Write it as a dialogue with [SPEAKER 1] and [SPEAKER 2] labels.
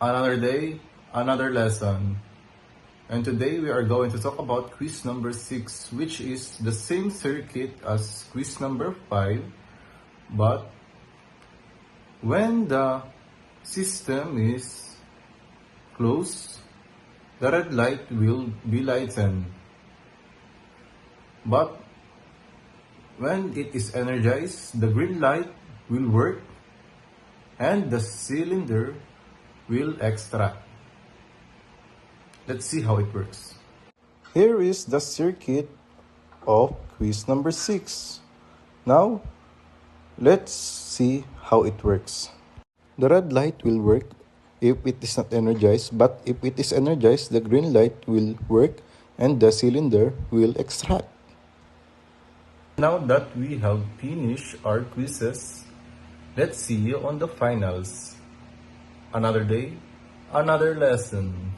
[SPEAKER 1] Another day, another lesson. And today we are going to talk about quiz number 6, which is the same circuit as quiz number 5, but when the system is closed, the red light will be lightened. But when it is energized, the green light will work and the cylinder will extract. Let's see how it works. Here is the circuit of quiz number 6. Now, let's see how it works. The red light will work if it is not energized, but if it is energized, the green light will work and the cylinder will extract. Now that we have finished our quizzes, let's see you on the finals. Another day, another lesson.